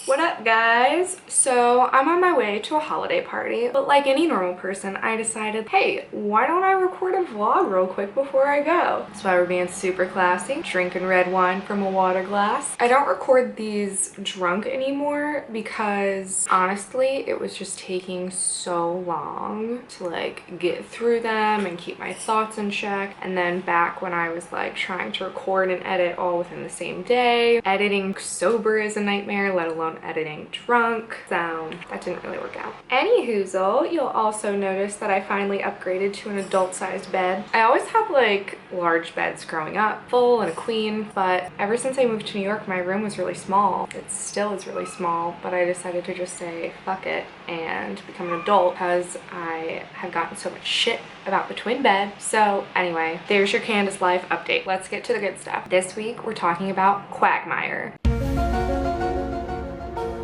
What up, guys? So I'm on my way to a holiday party, but like any normal person, I decided, hey, why don't I record a vlog real quick before I go? That's why we're being super classy, drinking red wine from a water glass. I don't record these drunk anymore because honestly, it was just taking so long to like get through them and keep my thoughts in check. And then back when I was like trying to record and edit all within the same day, editing sober is a nightmare, let alone editing drunk, so that didn't really work out. Anyhoozle, you'll also notice that I finally upgraded to an adult-sized bed. I always had like large beds growing up, full and a queen, but ever since I moved to New York, my room was really small. It still is really small, but I decided to just say fuck it and become an adult because I have gotten so much shit about the twin bed. So anyway, there's your Candace Life update. Let's get to the good stuff. This week, we're talking about Quagmire.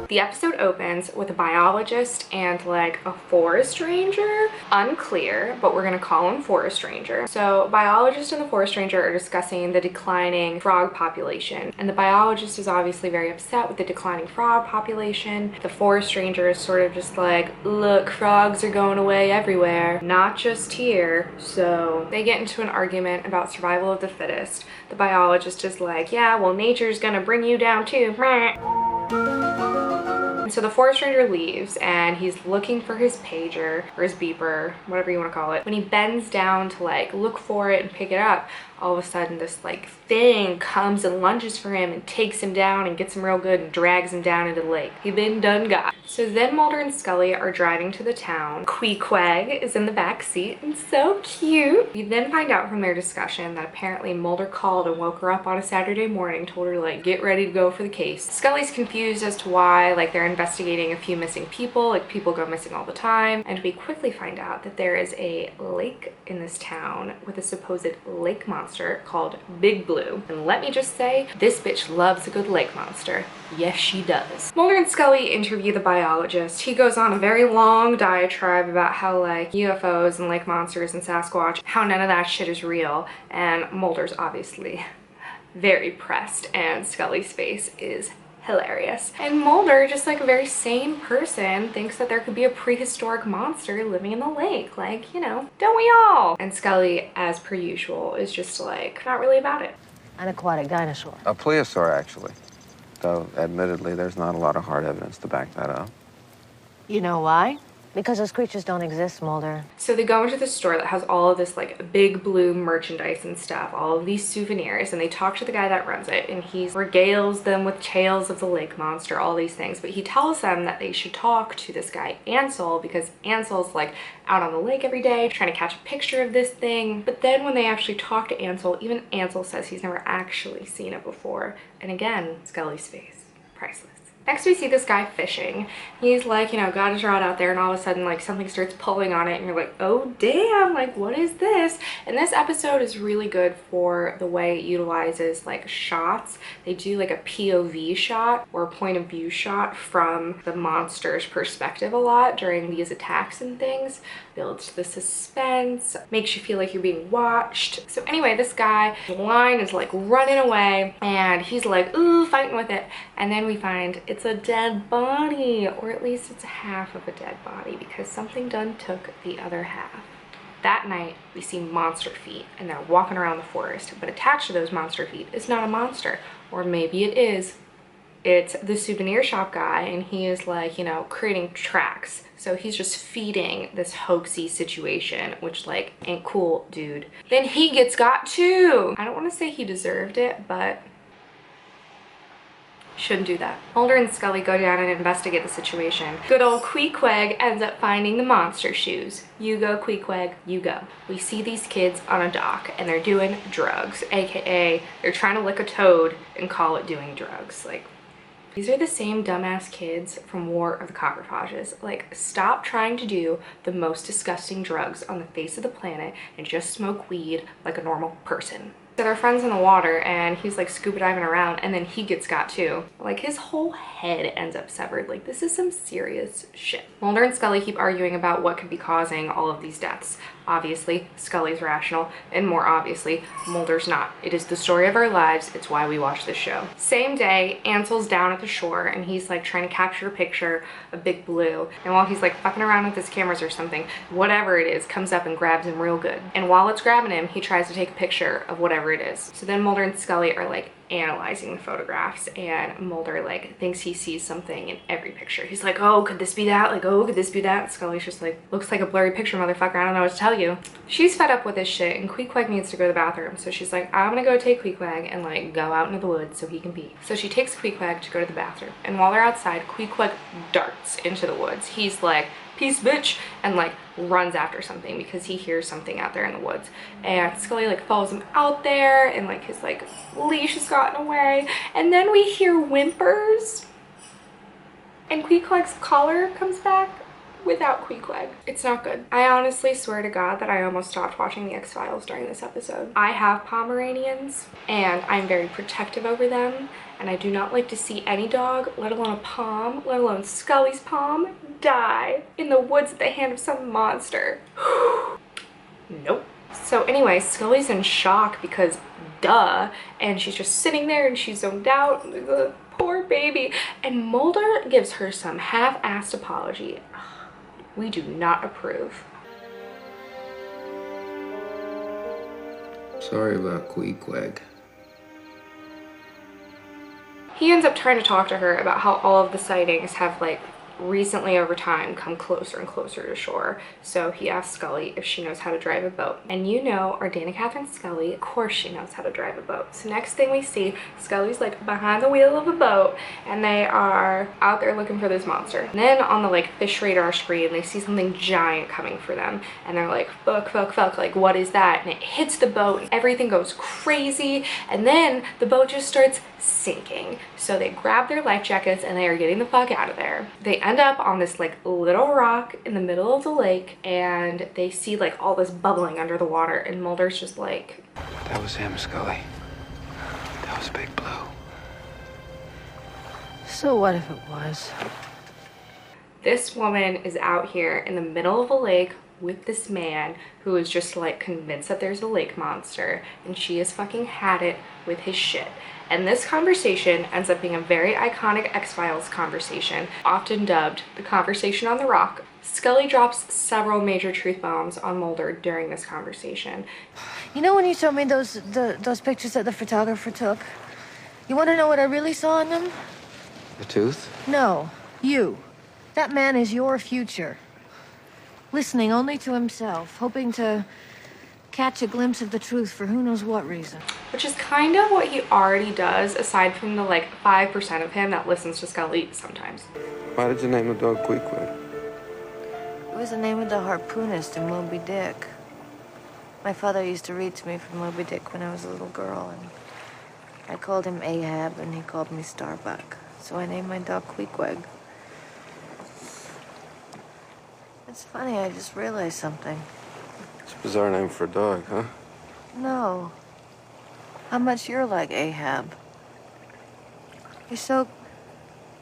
The episode opens with a biologist and like a forest ranger. Unclear, but we're gonna call him forest ranger. So biologist and the forest ranger are discussing the declining frog population. And the biologist is obviously very upset with the declining frog population. The forest ranger is sort of just like, look, frogs are going away everywhere, not just here. So they get into an argument about survival of the fittest. The biologist is like, yeah, well, nature's gonna bring you down too. So the forest ranger leaves and he's looking for his pager or his beeper, whatever you want to call it. When he bends down to like look for it and pick it up, all of a sudden this like thing comes and lunges for him and takes him down and gets him real good and drags him down into the lake. He been done got. So then Mulder and Scully are driving to the town. Queequeg is in the back seat and so cute. We then find out from their discussion that apparently Mulder called and woke her up on a Saturday morning, told her like get ready to go for the case. Scully's confused as to why like they're investigating a few missing people, like people go missing all the time, and we quickly find out that there is a lake in this town with a supposed lake monster called Big Blue. And let me just say, this bitch loves a good lake monster. Yes, she does. Mulder and Scully interview the biologist. He goes on a very long diatribe about how like UFOs and lake monsters and Sasquatch, how none of that shit is real, and Mulder's obviously very pressed and Scully's face is hilarious. And Mulder, just like a very sane person, thinks that there could be a prehistoric monster living in the lake. Like, you know, don't we all? And Scully, as per usual, is just like, not really about it. An aquatic dinosaur. A plesiosaur, actually. Though, admittedly, there's not a lot of hard evidence to back that up. You know why? Because those creatures don't exist, Mulder. So they go into the store that has all of this like Big Blue merchandise and stuff, all of these souvenirs, and they talk to the guy that runs it, and he regales them with tales of the lake monster, all these things. But he tells them that they should talk to this guy Ansel because Ansel's like out on the lake every day trying to catch a picture of this thing. But then when they actually talk to Ansel, even Ansel says he's never actually seen it before. And again, Scully's face, priceless. Next we see this guy fishing. He's like, you know, got his rod out there and all of a sudden like something starts pulling on it and you're like, oh damn, like what is this? And this episode is really good for the way it utilizes like shots. They do like a POV shot or a point of view shot from the monster's perspective a lot during these attacks and things. Builds the suspense, makes you feel like you're being watched. So anyway, this guy, the line is like running away and he's like, ooh, fighting with it. And then we find it's a dead body, or at least it's half of a dead body because something done took the other half. That night, we see monster feet and they're walking around the forest, but attached to those monster feet is not a monster, or maybe it is. It's the souvenir shop guy and he is like, you know, creating tracks. So he's just feeding this hoaxy situation, which like ain't cool, dude. Then he gets got too. I don't want to say he deserved it, but shouldn't do that. Mulder and Scully go down and investigate the situation. Good old Queequeg ends up finding the monster shoes. You go, Queequeg, you go. We see these kids on a dock and they're doing drugs, aka they're trying to lick a toad and call it doing drugs. Like, these are the same dumbass kids from War of the Cockroaches. Like, stop trying to do the most disgusting drugs on the face of the planet and just smoke weed like a normal person. So they're friends in the water and he's like scuba diving around and then he gets got too. Like his whole head ends up severed. Like this is some serious shit. Mulder and Scully keep arguing about what could be causing all of these deaths. Obviously, Scully's rational, and more obviously, Mulder's not. It is the story of our lives. It's why we watch this show. Same day, Ansel's down at the shore, and he's like trying to capture a picture of Big Blue. And while he's like fucking around with his cameras or something, whatever it is comes up and grabs him real good. And while it's grabbing him, he tries to take a picture of whatever it is. So then Mulder and Scully are like analyzing the photographs, and Mulder like thinks he sees something in every picture. He's like, oh, could this be that? Like, oh, could this be that? And Scully's just like, looks like a blurry picture, motherfucker. I don't know what to tell you. She's fed up with this shit, and Queequeg needs to go to the bathroom. So she's like, I'm gonna go take Queequeg and like go out into the woods so he can pee. So she takes Queequeg to go to the bathroom, and while they're outside, Queequeg darts into the woods. He's like, peace, bitch, and like runs after something because he hears something out there in the woods. And Scully like follows him out there, and like his like leash has gotten away, and then we hear whimpers, and Queequeg's collar comes back without Queequeg. It's not good. I honestly swear to God that I almost stopped watching the X-Files during this episode. I have Pomeranians, and I'm very protective over them, and I do not like to see any dog, let alone a Pom, let alone Scully's Pom, die in the woods at the hand of some monster. Nope. So anyway, Scully's in shock because duh, and she's just sitting there and she's zoned out. The poor baby. And Mulder gives her some half-assed apology. We do not approve. Sorry about Queequeg. He ends up trying to talk to her about how all of the sightings have like recently over time come closer and closer to shore. So he asks Scully if she knows how to drive a boat. And you know, our Dana Catherine Scully, of course she knows how to drive a boat. So next thing we see, Scully's like behind the wheel of a boat, and they are out there looking for this monster. And then on the like fish radar screen, they see something giant coming for them, and they're like, fuck, fuck, fuck, like what is that? And it hits the boat and everything goes crazy, and then the boat just starts sinking. So they grab their life jackets and they are getting the fuck out of there. They end up on this like little rock in the middle of the lake, and they see like all this bubbling under the water, and Mulder's just like, That was him, Scully. That was Big Blue. So what if it was? this woman is out here in the middle of a lake with this man who is just like convinced that there's a lake monster, and she has fucking had it with his shit. And this conversation ends up being a very iconic X-Files conversation, often dubbed the conversation on the rock. Scully drops several major truth bombs on Mulder during this conversation. You know when you showed me those pictures that the photographer took? You want to know what I really saw in them? The tooth? No, you. That man is your future. Listening only to himself, hoping to catch a glimpse of the truth for who knows what reason. Which is kind of what he already does, aside from the like 5% of him that listens to Scully sometimes. Why did you name the dog Queequeg? It was the name of the harpoonist in Moby Dick. My father used to read to me from Moby Dick when I was a little girl, and I called him Ahab, and he called me Starbuck. So I named my dog Queequeg. It's funny, I just realized something. It's a bizarre name for a dog, huh? No. How much you're like Ahab. You're so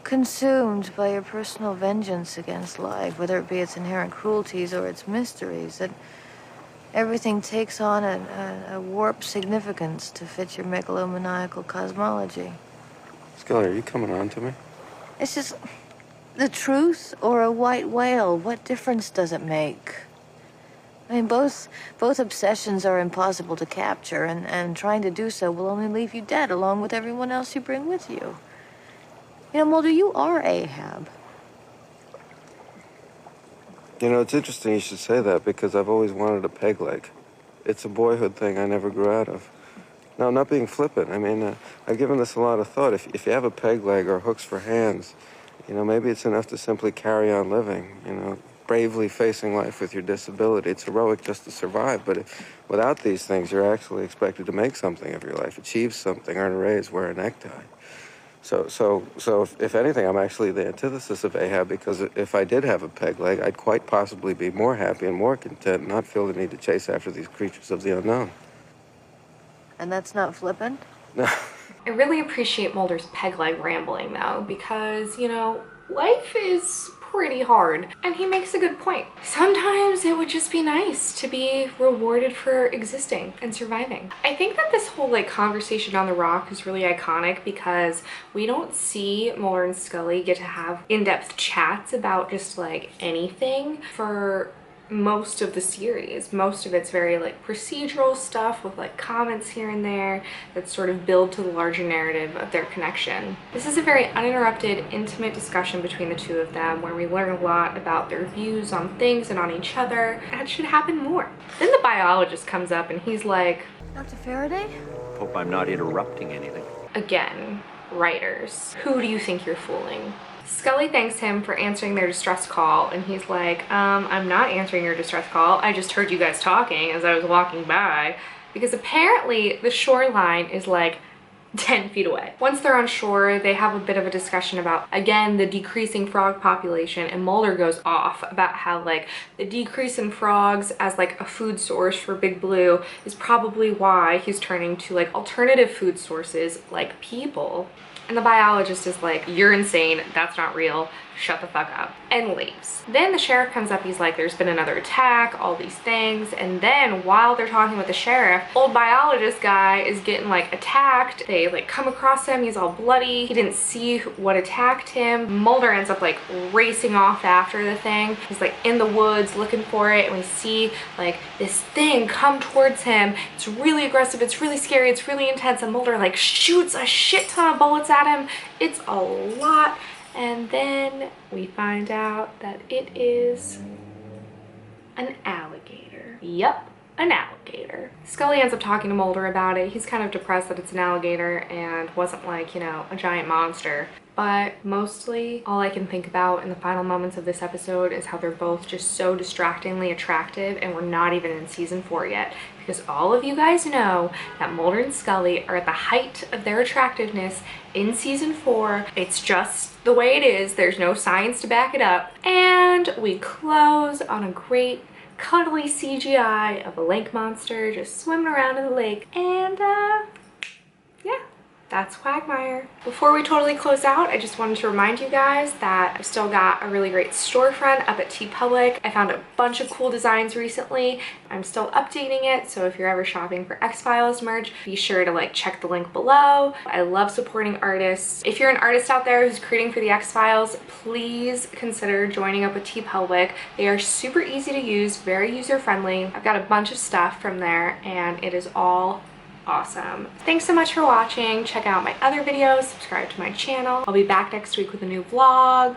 consumed by your personal vengeance against life, whether it be its inherent cruelties or its mysteries, that everything takes on a warped significance to fit your megalomaniacal cosmology. Scully, are you coming on to me? It's just the truth or a white whale. What difference does it make? I mean, both obsessions are impossible to capture, and trying to do so will only leave you dead along with everyone else you bring with you. You know, Mulder, you are Ahab. You know, it's interesting you should say that, because I've always wanted a peg leg. It's a boyhood thing I never grew out of. No, I'm not being flippant. I mean, I've given this a lot of thought. If you have a peg leg or hooks for hands, you know, maybe it's enough to simply carry on living, you know, bravely facing life with your disability. It's heroic just to survive, but without these things, you're actually expected to make something of your life, achieve something, earn a raise, wear a necktie. So if anything, I'm actually the antithesis of Ahab, because if I did have a peg leg, I'd quite possibly be more happy and more content, and not feel the need to chase after these creatures of the unknown. And that's not flippant? No. I really appreciate Mulder's peg leg rambling though, because, you know, life is pretty hard, and he makes a good point. Sometimes it would just be nice to be rewarded for existing and surviving. I think that this whole like conversation on the rock is really iconic because we don't see Mulder and Scully get to have in-depth chats about just like anything for most of the series. Most of it's very like procedural stuff with like comments here and there that sort of build to the larger narrative of their connection. This is a very uninterrupted, intimate discussion between the two of them where we learn a lot about their views on things and on each other. That should happen more. Then the biologist comes up and he's like, Dr. Faraday? Hope I'm not interrupting anything. again, writers, who do you think you're fooling? Scully thanks him for answering their distress call, and he's like, I'm not answering your distress call. I just heard you guys talking as I was walking by. Because apparently the shoreline is like 10 feet away. Once they're on shore, they have a bit of a discussion about, again, the decreasing frog population, and Mulder goes off about how like the decrease in frogs as like a food source for Big Blue is probably why he's turning to like alternative food sources like people. And the biologist is like, you're insane, that's not real, shut the fuck up, and leaves. Then the sheriff comes up, he's like, there's been another attack, all these things, and then while they're talking with the sheriff, old biologist guy is getting like attacked. They like come across him, he's all bloody, he didn't see what attacked him. Mulder ends up like racing off after the thing. He's like in the woods looking for it, and we see like this thing come towards him. It's really aggressive, it's really scary, it's really intense, and Mulder like shoots a shit ton of bullets at him. It's a lot. And then we find out that it is an alligator. Yep, an alligator. Scully ends up talking to Mulder about it. He's kind of depressed that it's an alligator and wasn't like, you know, a giant monster. But mostly all I can think about in the final moments of this episode is how they're both just so distractingly attractive, and we're not even in season 4 yet. Because all of you guys know that Mulder and Scully are at the height of their attractiveness in season 4. It's just the way it is. There's no science to back it up. And we close on a great cuddly CGI of a lake monster just swimming around in the lake. And yeah. That's Quagmire. Before we totally close out, I just wanted to remind you guys that I've still got a really great storefront up at TeePublic. I found a bunch of cool designs recently. I'm still updating it, so if you're ever shopping for X-Files merch, be sure to like check the link below. I love supporting artists. If you're an artist out there who's creating for the X-Files, please consider joining up with TeePublic. They are super easy to use, very user-friendly. I've got a bunch of stuff from there, and it is all awesome. Thanks so much for watching. Check out my other videos, subscribe to my channel. I'll be back next week with a new vlog.